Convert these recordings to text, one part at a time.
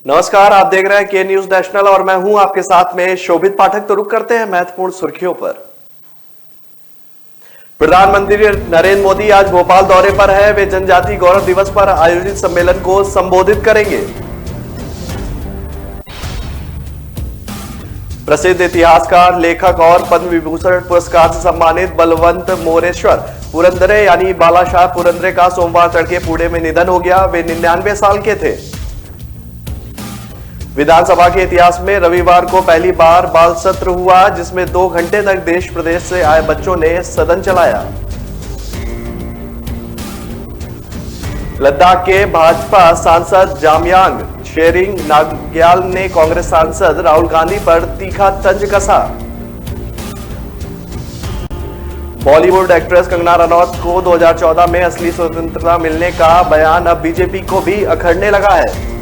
नमस्कार, आप देख रहे हैं के न्यूज नेशनल और मैं हूं आपके साथ में शोभित पाठक। तो रुक करते हैं महत्वपूर्ण सुर्खियों पर। प्रधानमंत्री नरेंद्र मोदी आज भोपाल दौरे पर है। वे जनजाति गौरव दिवस पर आयोजित सम्मेलन को संबोधित करेंगे। प्रसिद्ध इतिहासकार, लेखक और पद्म विभूषण पुरस्कार से सम्मानित बलवंत मोरेश्वर पुरंदरे यानी बाला साहब पुरंदरे का सोमवार तड़के पुणे में निधन हो गया। वे 99 साल के थे। विधानसभा के इतिहास में रविवार को पहली बार बाल सत्र हुआ, जिसमें 2 घंटे तक देश प्रदेश से आए बच्चों ने सदन चलाया। लद्दाख के भाजपा सांसद जामयांग शेरिंग नामग्याल ने कांग्रेस सांसद राहुल गांधी पर तीखा तंज कसा। बॉलीवुड एक्ट्रेस कंगना रनौत को 2014 में असली स्वतंत्रता मिलने का बयान अब बीजेपी को भी अखरने लगा है।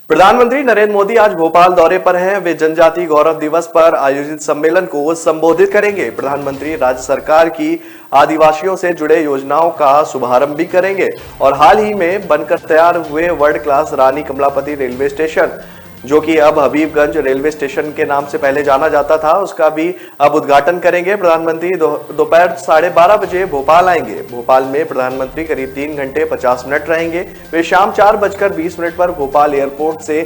प्रधानमंत्री नरेंद्र मोदी आज भोपाल दौरे पर हैं। वे जनजाति गौरव दिवस पर आयोजित सम्मेलन को संबोधित करेंगे। प्रधानमंत्री राज्य सरकार की आदिवासियों से जुड़े योजनाओं का शुभारंभ भी करेंगे और हाल ही में बनकर तैयार हुए वर्ल्ड क्लास रानी कमलापति रेलवे स्टेशन, जो कि अब हबीबगंज रेलवे स्टेशन के नाम से पहले जाना जाता था, उसका भी अब उद्घाटन करेंगे। प्रधानमंत्री दोपहर 12:30 बजे भोपाल आएंगे। भोपाल में प्रधानमंत्री करीब 3 घंटे 50 मिनट रहेंगे। वे शाम 4:20 पर भोपाल एयरपोर्ट से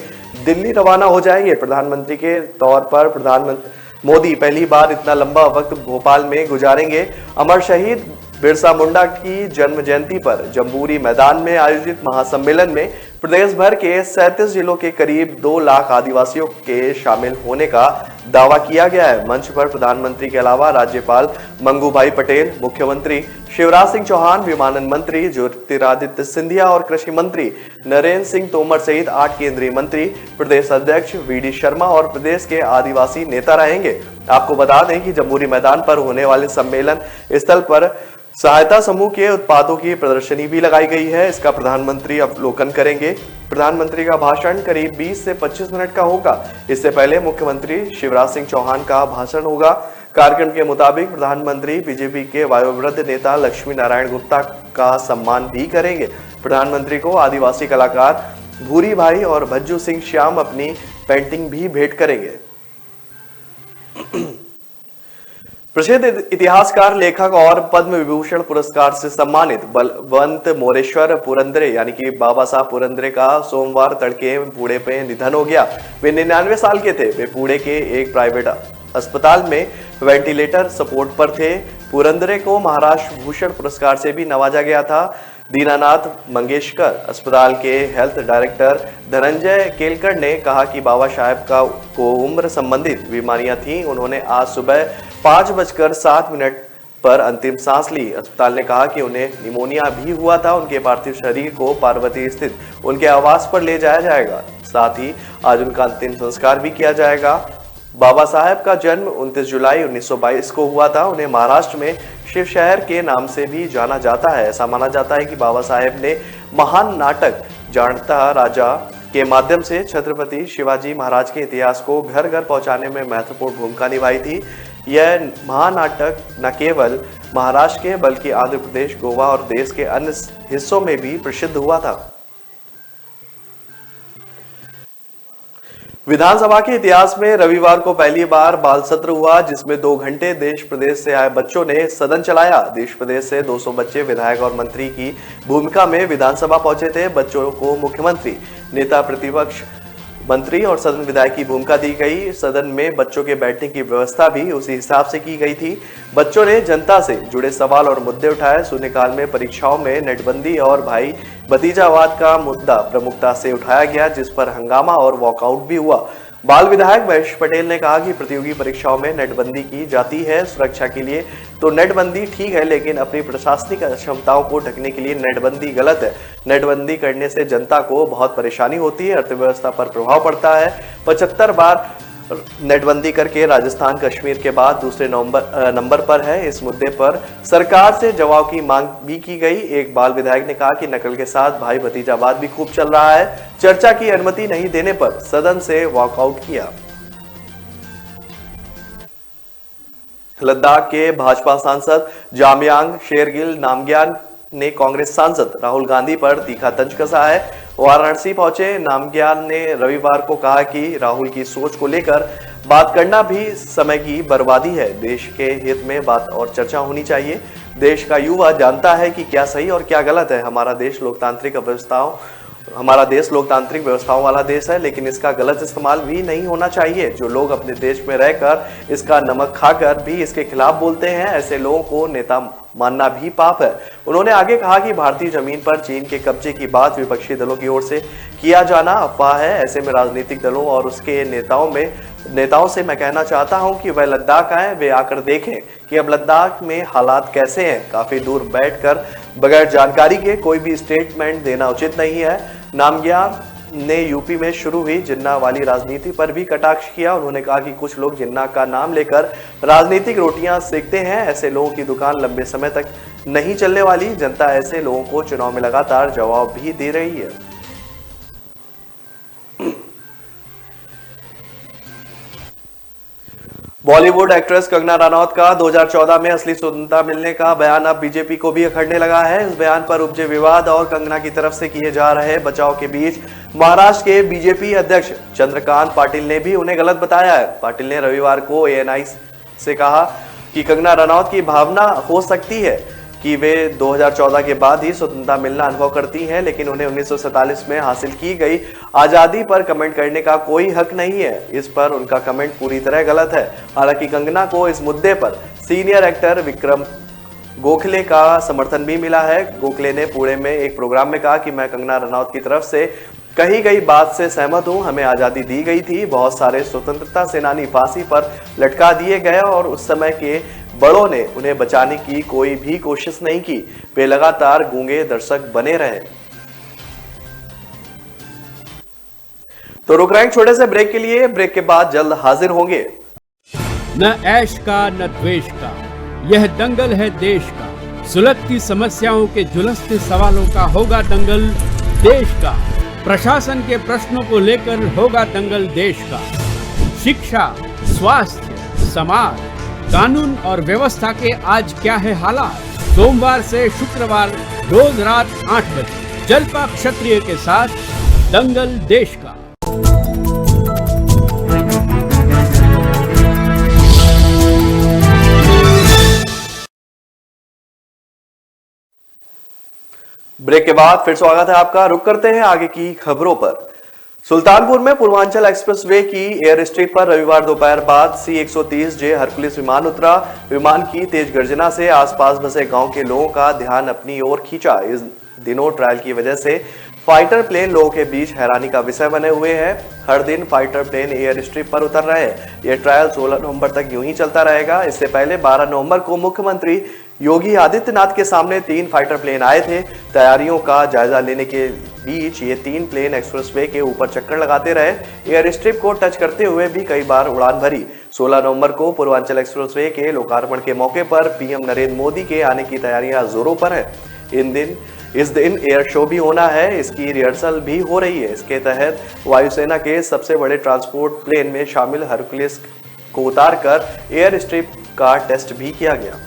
दिल्ली रवाना हो जाएंगे। प्रधानमंत्री के तौर पर प्रधानमंत्री मोदी पहली बार इतना लंबा वक्त भोपाल में गुजारेंगे। अमर शहीद बिरसा मुंडा की जन्म जयंती पर जम्बूरी मैदान में आयोजित महासम्मेलन में प्रदेश भर के 37 जिलों के करीब 2 लाख आदिवासियों के शामिल होने का दावा किया गया है। मंच पर प्रधानमंत्री के अलावा राज्यपाल मंगू भाई पटेल, मुख्यमंत्री शिवराज सिंह चौहान, विमानन मंत्री ज्योतिरादित्य सिंधिया और कृषि मंत्री नरेंद्र सिंह तोमर सहित 8 केंद्रीय मंत्री, प्रदेश अध्यक्ष वी.डी. शर्मा और प्रदेश के आदिवासी नेता रहेंगे। आपको बता दें कि जम्बूरी मैदान पर होने वाले सम्मेलन स्थल पर सहायता समूह के उत्पादों की प्रदर्शनी भी लगाई गई है। इसका प्रधानमंत्री अवलोकन करेंगे। प्रधानमंत्री का भाषण करीब 20 से 25 मिनट का होगा। इससे पहले मुख्यमंत्री शिवराज सिंह चौहान का भाषण होगा। कार्यक्रम के मुताबिक प्रधानमंत्री बीजेपी के वयोवृद्ध नेता लक्ष्मी नारायण गुप्ता का सम्मान भी करेंगे। प्रधानमंत्री को आदिवासी कलाकार भूरी भाई और भज्जू सिंह श्याम अपनी पेंटिंग भी भेंट करेंगे। प्रसिद्ध इतिहासकार, लेखक और पद्म विभूषण पुरस्कार से सम्मानित बलवंत मोरेश्वर पुरंदरे यानी कि बाबा साहब पुरंदरे का सोमवार तड़के पुणे में निधन हो गया। वे 99 साल के थे। वे पुणे के एक प्राइवेट अस्पताल में वेंटिलेटर सपोर्ट पर थे। पुरंदरे को महाराष्ट्र भूषण पुरस्कार से भी नवाजा गया था। दीनानाथ मंगेशकर अस्पताल के हेल्थ डायरेक्टर धनंजय केलकर ने कहा कि बाबा साहब को उम्र संबंधित बीमारियां थीं। उन्होंने आज सुबह 5:07 पर अंतिम सांस ली। अस्पताल ने कहा कि उन्हें निमोनिया भी हुआ था। उनके पार्थिव शरीर को पार्वती स्थित उनके आवास पर ले जाया जाएगा। साथ ही आज उनका अंतिम संस्कार भी किया जाएगा। बाबा साहब का जन्म 29 जुलाई 1922 को हुआ था। उन्हें महाराष्ट्र में शिव शहर के नाम से भी जाना जाता है। ऐसा माना जाता है कि बाबा साहब ने महान नाटक जानता राजा के माध्यम से छत्रपति शिवाजी महाराज के इतिहास को घर घर पहुंचाने में महत्वपूर्ण भूमिका निभाई थी। यह महानाटक न केवल महाराष्ट्र के बल्कि आंध्र प्रदेश, गोवा और देश के अन्य हिस्सों में भी प्रसिद्ध हुआ था। विधानसभा के इतिहास में रविवार को पहली बार बाल सत्र हुआ, जिसमें 2 घंटे देश प्रदेश से आए बच्चों ने सदन चलाया। देश प्रदेश से 200 बच्चे विधायक और मंत्री की भूमिका में विधानसभा पहुंचे थे। बच्चों को मुख्यमंत्री, नेता प्रतिपक्ष, मंत्री और सदन विधायक की भूमिका दी गई। सदन में बच्चों के बैठने की व्यवस्था भी उसी हिसाब से की गई थी। बच्चों ने जनता से जुड़े सवाल और मुद्दे उठाए। शून्यकाल में परीक्षाओं में नेटबंदी और भाई भतीजावाद का मुद्दा प्रमुखता से उठाया गया, जिस पर हंगामा और वॉकआउट भी हुआ। बाल विधायक महेश पटेल ने कहा कि प्रतियोगी परीक्षाओं में नेटबंदी की जाती है सुरक्षा के लिए, तो नेटबंदी ठीक है, लेकिन अपनी प्रशासनिक क्षमताओं को ढकने के लिए नेटबंदी गलत है। नेटबंदी करने से जनता को बहुत परेशानी होती है, अर्थव्यवस्था पर प्रभाव पड़ता है। 75 बार नेटबंदी करके राजस्थान कश्मीर के बाद दूसरे नंबर पर है। इस मुद्दे पर सरकार से जवाब की मांग भी की गई। एक बाल विधायक ने कहा कि नकल के साथ भाई भतीजावाद भी खूब चल रहा है। चर्चा की अनुमति नहीं देने पर सदन से वॉकआउट किया। लद्दाख के भाजपा सांसद जामयांग शेरगिल नामग्याल ने कांग्रेस सांसद राहुल गांधी पर तीखा तंज कसा है। वाराणसी पहुंचे नामग्याल ने रविवार को कहा कि राहुल की सोच को लेकर बात करना भी समय की बर्बादी है। देश के हित में बात और चर्चा होनी चाहिए। देश का युवा जानता है कि क्या सही और क्या गलत है। हमारा देश लोकतांत्रिक व्यवस्थाओं वाला देश है, लेकिन इसका गलत इस्तेमाल भी नहीं होना चाहिए। जो लोग अपने देश में रहकर इसका नमक खाकर भी इसके खिलाफ बोलते हैं, ऐसे लोगों को नेता मानना भी पाप है। उन्होंने आगे कहा कि भारतीय जमीन पर चीन के कब्जे की बात विपक्षी दलों की ओर से किया जाना अफवाह है। ऐसे में राजनीतिक दलों और उसके नेताओं से मैं कहना चाहता हूं कि वह लद्दाख आए, वे आकर देखें कि अब लद्दाख में हालात कैसे हैं। काफी दूर बैठकर बगैर जानकारी के कोई भी स्टेटमेंट देना उचित नहीं है। नामग्याल ने यूपी में शुरू हुई जिन्ना वाली राजनीति पर भी कटाक्ष किया। उन्होंने कहा कि कुछ लोग जिन्ना का नाम लेकर राजनीतिक रोटियां सेकते हैं। ऐसे लोगों की दुकान लंबे समय तक नहीं चलने वाली। जनता ऐसे लोगों को चुनाव में लगातार जवाब भी दे रही है। बॉलीवुड एक्ट्रेस कंगना रनौत का 2014 में असली स्वतंत्रता मिलने का बयान अब बीजेपी को भी अखड़ने लगा है। इस बयान पर उपजे विवाद और कंगना की तरफ से किए जा रहे बचाव के बीच महाराष्ट्र के बीजेपी अध्यक्ष चंद्रकांत पाटिल ने भी उन्हें गलत बताया है। पाटिल ने रविवार को एएनआई से कहा कि कंगना रनौत की भावना हो सकती है कि वे 2014 के बाद ही स्वतंत्रता मिलना अनुभव करती हैं, लेकिन उन्हें 1947 में हासिल की गई आजादी पर कमेंट करने का कोई हक नहीं है। इस पर उनका कमेंट पूरी तरह गलत है। हालांकि कंगना को इस मुद्दे पर सीनियर एक्टर विक्रम गोखले का समर्थन भी मिला है। गोखले ने पुणे में एक प्रोग्राम में कहा कि मैं कंगना रनौत की तरफ से कही गई बात से सहमत हूं। हमें आजादी दी गई थी, बहुत सारे स्वतंत्रता सेनानी फांसी पर लटका दिए गए और उस समय के बड़ों ने उन्हें बचाने की कोई भी कोशिश नहीं की। वे लगातार गूंगे दर्शक बने रहे। तो रुक रहे हैं छोटे से ब्रेक के लिए। ब्रेक के बाद जल्द हाजिर होंगे। न ऐश का न द्वेष का, यह दंगल है देश का। सुलगती समस्याओं के झुलसते सवालों का होगा दंगल देश का। प्रशासन के प्रश्नों को लेकर होगा दंगल देश का। शिक्षा, स्वास्थ्य, समाज, कानून और व्यवस्था के आज क्या है हालात। सोमवार से शुक्रवार रोज रात 8 बजे जलपा क्षत्रिय के साथ दंगल देश का। ब्रेक के बाद फिर स्वागत है आपका। रुक करते हैं आगे की खबरों पर। सुल्तानपुर में पूर्वांचल एक्सप्रेसवे की एयर स्ट्रिप पर रविवार दोपहर बाद C-130J हरकुलिस विमान उतरा। विमान की तेज गर्जना से आसपास बसे गांव के लोगों का ध्यान अपनी ओर खींचा। इस दिनों ट्रायल की वजह से फाइटर प्लेन लोगों के बीच हैरानी का विषय बने हुए हैं। हर दिन फाइटर प्लेन एयर स्ट्रिप पर उतर रहे हैं। यह ट्रायल 16 नवंबर तक यूं ही चलता रहेगा। इससे पहले 12 नवंबर को मुख्यमंत्री योगी आदित्यनाथ के सामने 3 फाइटर प्लेन आए थे। तैयारियों का जायजा लेने के बीच ये 3 प्लेन एक्सप्रेसवे के ऊपर चक्कर लगाते रहे। एयर स्ट्रिप को टच करते हुए भी कई बार उड़ान भरी। 16 नवंबर को पूर्वांचल एक्सप्रेसवे के लोकार्पण के मौके पर पीएम नरेंद्र मोदी के आने की तैयारियां जोरों पर है। इस दिन एयर शो भी होना है। इसकी रिहर्सल भी हो रही है। इसके तहत वायुसेना के सबसे बड़े ट्रांसपोर्ट प्लेन में शामिल हरकुलिस को उतारकर एयर स्ट्रिप का टेस्ट भी किया गया।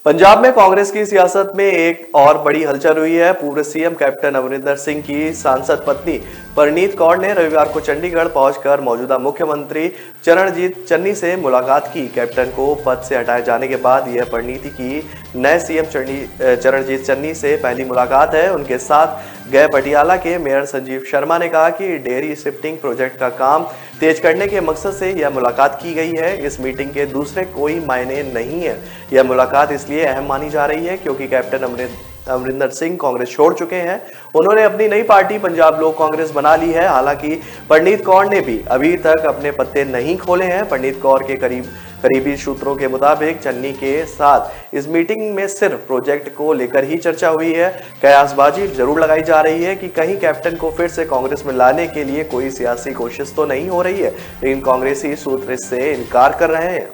पंजाब में कांग्रेस की सियासत में एक और बड़ी हलचल हुई है। पूर्व सीएम कैप्टन अमरिंदर सिंह की सांसद पत्नी परनीत कौर ने रविवार को चंडीगढ़ पहुंचकर मौजूदा मुख्यमंत्री चरणजीत चन्नी से मुलाकात की। कैप्टन को पद से हटाए जाने के बाद यह परनीत की नए सीएम चरणजीत चन्नी से पहली मुलाकात है। उनके साथ गए पटियाला के मेयर संजीव शर्मा ने कहा कि डेयरी शिफ्टिंग प्रोजेक्ट का काम तेज करने के मकसद से यह मुलाकात की गई है। इस मीटिंग के दूसरे कोई मायने नहीं है। यह मुलाकात इसलिए अहम मानी जा रही है क्योंकि कैप्टन अमरिंदर सिंह कांग्रेस छोड़ चुके हैं। उन्होंने अपनी नई पार्टी पंजाब लोक कांग्रेस बना ली है। हालांकि परनीत कौर ने भी अभी तक अपने पत्ते नहीं खोले हैं। परनीत कौर के करीबी सूत्रों के मुताबिक चन्नी के साथ इस मीटिंग में सिर्फ प्रोजेक्ट को लेकर ही चर्चा हुई है। कयासबाजी जरूर लगाई जा रही है कि कहीं कैप्टन को फिर से कांग्रेस में लाने के लिए कोई सियासी कोशिश तो नहीं हो रही है, लेकिन कांग्रेसी सूत्र इससे इनकार कर रहे हैं।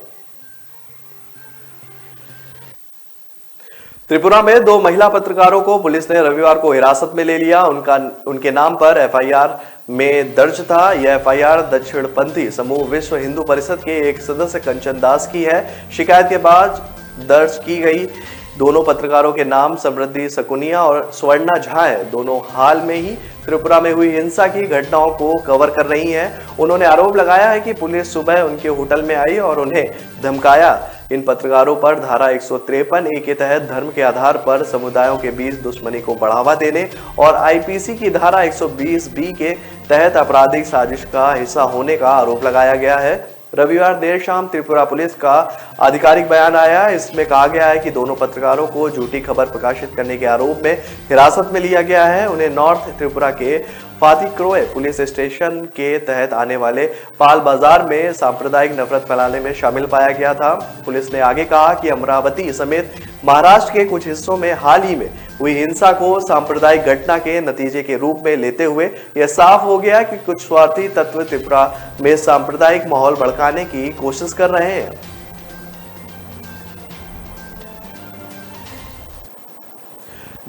त्रिपुरा में 2 महिला पत्रकारों को पुलिस ने रविवार को हिरासत में ले लिया। उनके नाम पर एफआईआर में दर्ज था। यह एफआईआर दक्षिणपंथी समूह विश्व हिंदू परिषद के एक सदस्य कंचन दास की है। शिकायत के बाद दर्ज की गई दोनों पत्रकारों के नाम समृद्धि सकुनिया और स्वर्णा झा है। दोनों हाल में ही त्रिपुरा में हुई हिंसा की घटनाओं को कवर कर रही हैं। उन्होंने आरोप लगाया है कि पुलिस सुबह उनके होटल में आई और उन्हें धमकाया। इन पत्रकारों पर धारा 153A के तहत धर्म के आधार पर समुदायों के बीच दुश्मनी को बढ़ावा देने और आईपीसी की धारा 120B के तहत आपराधिक साजिश का हिस्सा होने का आरोप लगाया गया है। रविवार देर शाम त्रिपुरा पुलिस का आधिकारिक बयान आया। इसमें कहा गया है कि दोनों पत्रकारों को झूठी खबर प्रकाशित करने के आरोप में हिरासत में लिया गया है। उन्हें नॉर्थ त्रिपुरा के फातिक्रोए पुलिस स्टेशन के तहत आने वाले पाल बाजार में सांप्रदायिक नफरत फैलाने में शामिल पाया गया था। पुलिस ने आगे कहा कि अमरावती समेत महाराष्ट्र के कुछ हिस्सों में हाल ही में हुई हिंसा को सांप्रदायिक घटना के नतीजे के रूप में लेते हुए यह साफ हो गया कि कुछ स्वार्थी तत्व त्रिपुरा में सांप्रदायिक माहौल भड़काने की कोशिश कर रहे हैं।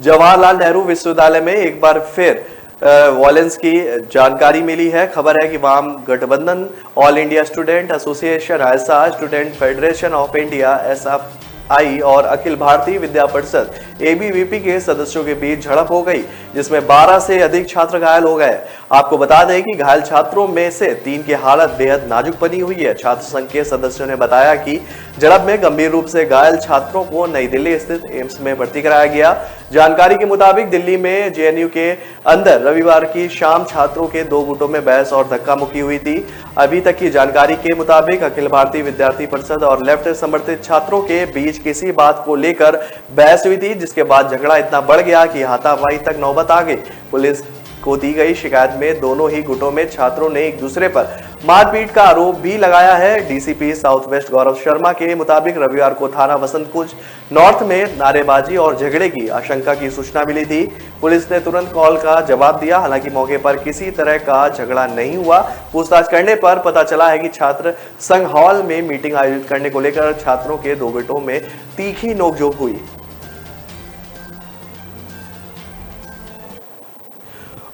जवाहरलाल नेहरू विश्वविद्यालय में एक बार फिर वॉयलेंस की जानकारी मिली है। खबर है कि वाम गठबंधन, ऑल इंडिया स्टूडेंट एसोसिएशन, ऐसा student federation of India SFI और अखिल भारतीय विद्या परिषद ABVP के सदस्यों के बीच झड़प हो गई, जिसमें 12 से अधिक छात्र घायल हो गए। आपको बता दें कि घायल छात्रों में से 3 की हालत बेहद नाजुक बनी हुई है। छात्र संघ के सदस्यों ने बताया कि झड़प में गंभीर रूप से घायल छात्रों को नई दिल्ली स्थित एम्स में भर्ती कराया गया। जानकारी के मुताबिक दिल्ली में JNU के अंदर रविवार की शाम छात्रों के 2 गुटों में बहस और धक्का मुक्की हुई थी। अभी तक की जानकारी के मुताबिक अखिल भारतीय विद्यार्थी परिषद और लेफ्ट समर्थित छात्रों के बीच किसी बात को लेकर बहस हुई थी, जिसके बाद झगड़ा इतना बढ़ गया कि हाथापाई तक नौबत आ गई। पुलिस को दी गई शिकायत में दोनों ही गुटों में छात्रों ने एक दूसरे पर मारपीट का आरोप भी लगाया है। DCP south west Gaurav Sharma के मुताबिक रविवार को थाना वसंत कुंज नॉर्थ में नारेबाजी और झगड़े की आशंका की सूचना मिली थी। पुलिस ने तुरंत कॉल का जवाब दिया। हालांकि मौके पर किसी तरह का झगड़ा नहीं हुआ। पूछताछ करने पर पता चला है कि छात्र संघ हॉल में मीटिंग आयोजित करने को लेकर छात्रों के 2 गुटों में तीखी नोकझोंक हुई।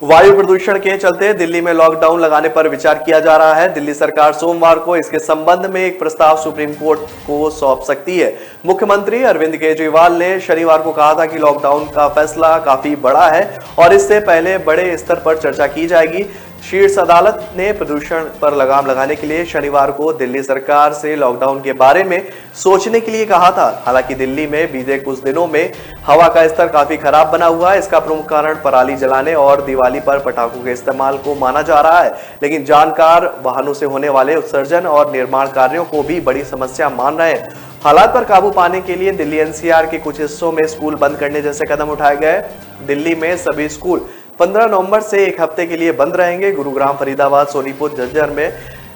वायु प्रदूषण के चलते दिल्ली में लॉकडाउन लगाने पर विचार किया जा रहा है। दिल्ली सरकार सोमवार को इसके संबंध में एक प्रस्ताव सुप्रीम कोर्ट को सौंप सकती है। मुख्यमंत्री अरविंद केजरीवाल ने शनिवार को कहा था कि लॉकडाउन का फैसला काफी बड़ा है और इससे पहले बड़े स्तर पर चर्चा की जाएगी। शीर्ष अदालत ने प्रदूषण पर लगाम लगाने के लिए शनिवार को दिल्ली सरकार से लॉकडाउन के बारे में सोचने के लिए कहा था। हालांकि दिल्ली में बीते कुछ दिनों में हवा का स्तर काफी खराब बना हुआ है। इसका प्रमुख कारण पराली जलाने और दिवाली पर पटाखों के इस्तेमाल को माना जा रहा है, लेकिन जानकार वाहनों से होने वाले उत्सर्जन और निर्माण कार्यों को भी बड़ी समस्या मान रहे हैं। हालात पर काबू पाने के लिए दिल्ली NCR के कुछ हिस्सों में स्कूल बंद करने जैसे कदम उठाए गए। दिल्ली में सभी स्कूल 15 नवंबर से एक हफ्ते के लिए बंद रहेंगे। गुरुग्राम, फरीदाबाद, सोनीपत, झज्जर में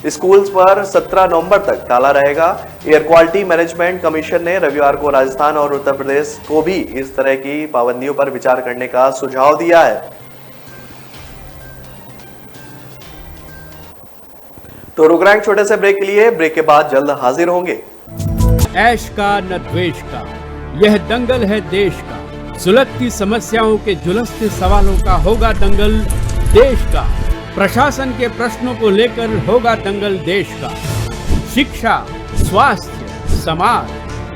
स्कूल्स पर 17 नवंबर तक ताला रहेगा। एयर क्वालिटी मैनेजमेंट कमीशन ने रविवार को राजस्थान और उत्तर प्रदेश को भी इस तरह की पाबंदियों पर विचार करने का सुझाव दिया है। तो रुक रहे हैं छोटे से ब्रेक के लिए। ब्रेक के बाद जल्द हाजिर होंगे। ऐश का न द्वेष का, यह दंगल है देश का। सुलगती समस्याओं के जुलसते सवालों का होगा दंगल देश का। प्रशासन के प्रश्नों को लेकर होगा दंगल देश का। शिक्षा, स्वास्थ्य, समाज,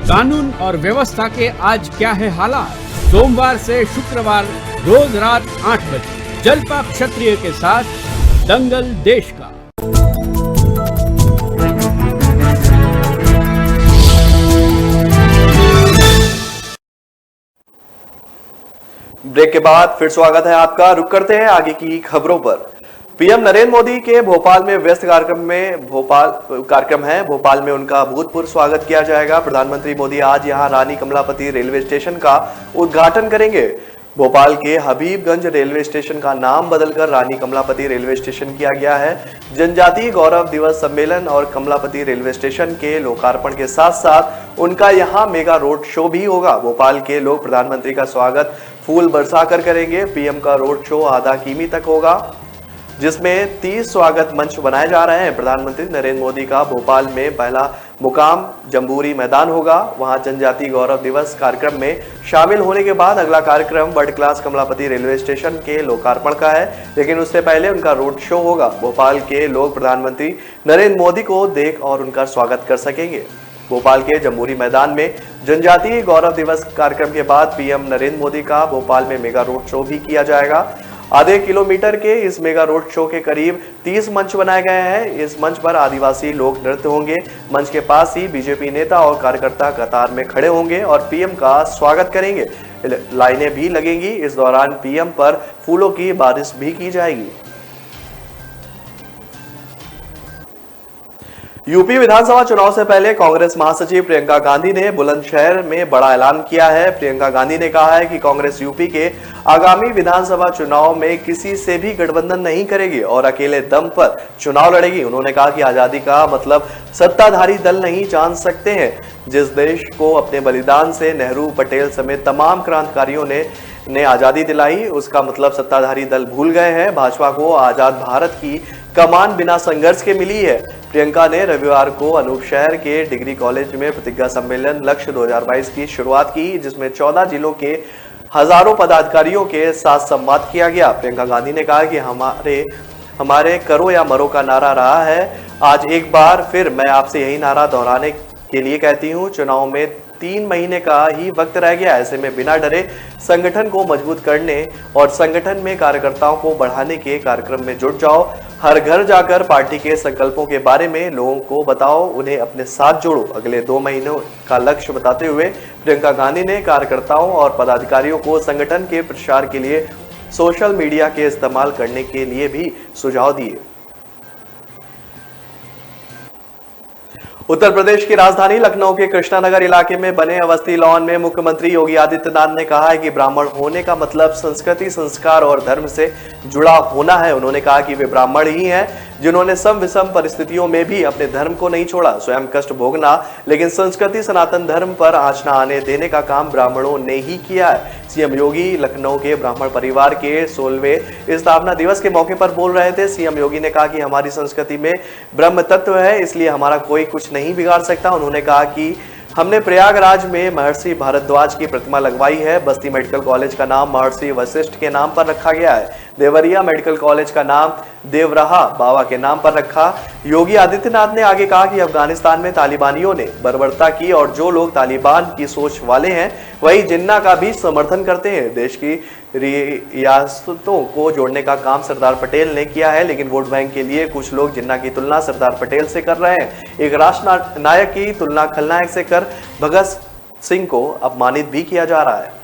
कानून और व्यवस्था के आज क्या है हालात। सोमवार से शुक्रवार रोज रात 8 बजे जलपा क्षत्रिय के साथ दंगल देश का। ब्रेक के बाद फिर स्वागत है आपका। रुक करते हैं आगे की खबरों पर। पीएम नरेंद्र मोदी के भोपाल में व्यस्त कार्यक्रम है। भोपाल में उनका भूतपूर्व स्वागत किया जाएगा। प्रधानमंत्री मोदी आज यहां रानी कमलापति रेलवे स्टेशन का उद्घाटन करेंगे। भोपाल के हबीबगंज रेलवे स्टेशन का नाम बदलकर रानी कमलापति रेलवे स्टेशन किया गया है। जनजातीय गौरव दिवस सम्मेलन और कमलापति रेलवे स्टेशन के लोकार्पण के साथ साथ उनका यहां मेगा रोड शो भी होगा। भोपाल के लोग प्रधानमंत्री का स्वागत फूल बरसाकर करेंगे। पीएम का रोड शो आधा किमी तक होगा, जिसमें 30 स्वागत मंच बनाए जा रहे हैं। प्रधानमंत्री नरेंद्र मोदी का भोपाल में पहला मुकाम जम्बूरी मैदान होगा। वहां जनजातीय गौरव दिवस कार्यक्रम में शामिल होने के बाद अगला कार्यक्रम world class Kamlapati railway station के लोकार्पण का है, लेकिन उससे पहले उनका रोड शो होगा। भोपाल के लोग प्रधानमंत्री नरेंद्र मोदी को देख और उनका स्वागत कर सकेंगे। भोपाल के जमहूरी मैदान में जनजातीय गौरव दिवस कार्यक्रम के बाद पीएम नरेंद्र मोदी का भोपाल में मेगा रोड शो भी किया जाएगा। आधे किलोमीटर के इस मेगा रोड शो के करीब 30 मंच बनाए गए हैं। इस मंच पर आदिवासी लोक नृत्य होंगे। मंच के पास ही बीजेपी नेता और कार्यकर्ता कतार में खड़े होंगे और पीएम का स्वागत करेंगे। लाइनें भी लगेंगी। इस दौरान पीएम पर फूलों की बारिश भी की जाएगी। यूपी विधानसभा चुनाव से पहले कांग्रेस महासचिव प्रियंका गांधी ने बुलंदशहर में बड़ा ऐलान किया है। प्रियंका गांधी ने कहा है कि कांग्रेस यूपी के आगामी विधानसभा चुनाव में किसी से भी गठबंधन नहीं करेगी और अकेले दम पर चुनाव लड़ेगी। उन्होंने कहा कि आजादी का मतलब सत्ताधारी दल नहीं जान सकते हैं। जिस देश को अपने बलिदान से नेहरू, पटेल समेत तमाम क्रांतिकारियों ने आजादी दिलाई, उसका मतलब सत्ताधारी दल भूल गए हैं। भाजपा को आजाद भारत की कमान बिना संघर्ष के मिली है। प्रियंका ने रविवार को अनूप शहर के डिग्री कॉलेज में प्रतिज्ञा सम्मेलन लक्ष्य 2022 की शुरुआत की, जिसमें 14 जिलों के हजारों पदाधिकारियों के साथ संवाद किया गया। प्रियंका गांधी ने कहा कि हमारे करो या मरो का नारा रहा है। आज एक बार फिर मैं आपसे यही नारा दोहराने के लिए कहती हूँ। चुनाव में 3 महीने का ही वक्त रह गया। ऐसे में बिना डरे संगठन को मजबूत करने और संगठन में कार्यकर्ताओं को बढ़ाने के कार्यक्रम में जुट जाओ। हर घर जाकर पार्टी के संकल्पों के बारे में लोगों को बताओ, उन्हें अपने साथ जोड़ो। अगले 2 महीनों का लक्ष्य बताते हुए प्रियंका गांधी ने कार्यकर्ताओं और पदाधिकारियों को संगठन के प्रचार के लिए सोशल मीडिया के इस्तेमाल करने के लिए भी सुझाव दिए। उत्तर प्रदेश की राजधानी लखनऊ के कृष्णानगर इलाके में बने अवस्थी लॉन में मुख्यमंत्री योगी आदित्यनाथ ने कहा है कि ब्राह्मण होने का मतलब संस्कृति, संस्कार और धर्म से जुड़ा होना है। उन्होंने कहा कि वे ब्राह्मण ही हैं जिन्होंने सम विषम परिस्थितियों में भी अपने धर्म को नहीं छोड़ा, स्वयं कष्ट भोगना, लेकिन संस्कृति, सनातन धर्म पर आंच न आने देने का काम ब्राह्मणों ने ही किया है। सीएम योगी लखनऊ के ब्राह्मण परिवार के 16वें स्थापना दिवस के मौके पर बोल रहे थे। सीएम योगी ने कहा कि हमारी संस्कृति में ब्रह्म तत्व है, इसलिए हमारा कोई कुछ नहीं बिगाड़ सकता। उन्होंने कहा कि हमने प्रयागराज में महर्षि भारद्वाज की प्रतिमा लगवाई है। बस्ती मेडिकल कॉलेज का नाम महर्षि वशिष्ठ के नाम पर रखा गया है। देवरिया मेडिकल कॉलेज का नाम देवराहा बाबा के नाम पर रखा। योगी आदित्यनाथ ने आगे कहा कि अफगानिस्तान में तालिबानियों ने बर्बरता की और जो लोग तालिबान की सोच वाले हैं वही जिन्ना का भी समर्थन करते हैं। देश की रियासतों को जोड़ने का काम सरदार पटेल ने किया है, लेकिन वोट बैंक के लिए कुछ लोग जिन्ना की तुलना सरदार पटेल से कर रहे हैं। एक राष्ट्र नायक की तुलना खलनायक से कर भगत सिंह को अपमानित भी किया जा रहा है।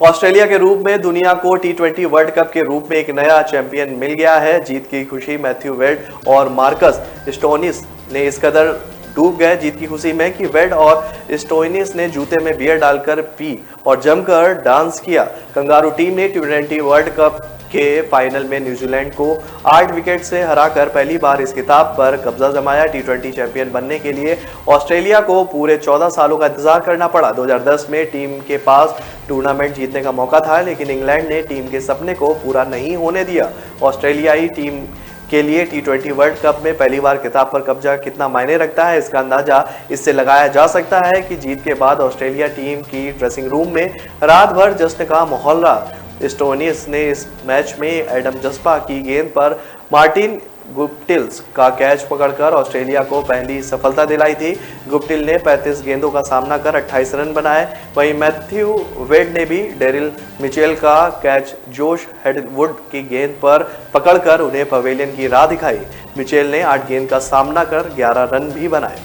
ऑस्ट्रेलिया के रूप में दुनिया को T20 वर्ल्ड कप के रूप में एक नया चैंपियन मिल गया है। जीत की खुशी मैथ्यू वेड और मार्कस स्टोइनिस ने इस कदर डूब गए जीत की खुशी में कि वेड और स्टोइनिस ने जूते में बियर डालकर पी और जमकर डांस किया। कंगारू टीम ने T20 वर्ल्ड कप के फाइनल में न्यूजीलैंड को 8 विकेट से हराकर पहली बार इस खिताब पर कब्जा जमाया। T20 चैंपियन बनने के लिए ऑस्ट्रेलिया को पूरे 14 सालों का इंतजार करना पड़ा। 2010 में टीम के पास टूर्नामेंट जीतने का मौका था, लेकिन इंग्लैंड ने टीम के सपने को पूरा नहीं होने दिया। ऑस्ट्रेलियाई टीम के लिए T20 वर्ल्ड कप में पहली बार खिताब पर कब्जा कितना मायने रखता है, इसका अंदाजा इससे लगाया जा सकता है कि जीत के बाद ऑस्ट्रेलिया टीम की ड्रेसिंग रूम में रात भर जश्न का माहौल रहा। स्टोइनिस ने इस मैच में एडम जस्पा की गेंद पर मार्टिन गुप्टिल्स का कैच पकड़कर ऑस्ट्रेलिया को पहली सफलता दिलाई थी। गुप्टिल ने 35 गेंदों का सामना कर 28 रन बनाए। वहीं मैथ्यू वेड ने भी डेरिल मिचेल का कैच जोश हेडवुड की गेंद पर पकड़कर उन्हें पवेलियन की राह दिखाई। मिचेल ने 8 गेंद का सामना कर 11 रन भी बनाए।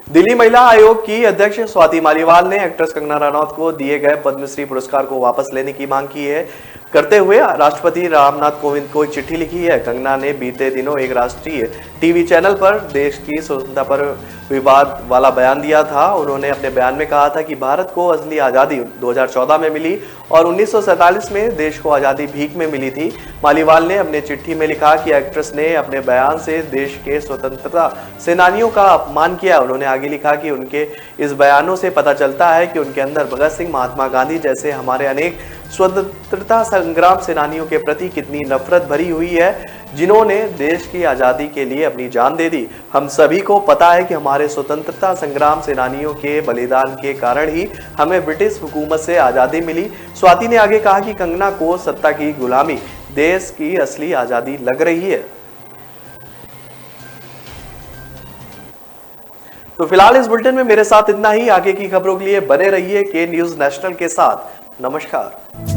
दिल्ली महिला आयोग की अध्यक्ष स्वाति मालीवाल ने एक्ट्रेस कंगना रनौत को दिए गए पद्मश्री पुरस्कार को वापस लेने की मांग की है करते हुए राष्ट्रपति रामनाथ कोविंद को एक चिट्ठी लिखी है। कंगना ने बीते दिनों एक राष्ट्रीय टीवी चैनल पर देश की स्वतंत्रता पर विवाद वाला बयान दिया था। उन्होंने अपने बयान में कहा था कि भारत को असली आज़ादी 2014 में मिली और 1947 में देश को आज़ादी भीख में मिली थी। मालीवाल ने अपने चिट्ठी में लिखा कि एक्ट्रेस ने अपने बयान से देश के स्वतंत्रता सेनानियों का अपमान किया। उन्होंने आगे लिखा कि उनके इस बयानों से पता चलता है कि उनके अंदर भगत सिंह, महात्मा गांधी जैसे हमारे अनेक स्वतंत्रता संग्राम सेनानियों के प्रति कितनी नफरत भरी हुई है, जिन्होंने देश की आजादी के लिए अपनी जान दे दी। हम सभी को पता है कि हमारे स्वतंत्रता संग्राम सेनानियों के बलिदान के कारण ही हमें ब्रिटिश हुकूमत से आजादी मिली। स्वाति ने आगे कहा कि कंगना को सत्ता की गुलामी देश की असली आजादी लग रही है। तो फिलहाल इस बुलेटिन में मेरे साथ इतना ही। आगे की खबरों के लिए बने रहिए के न्यूज नेशनल के साथ। नमस्कार।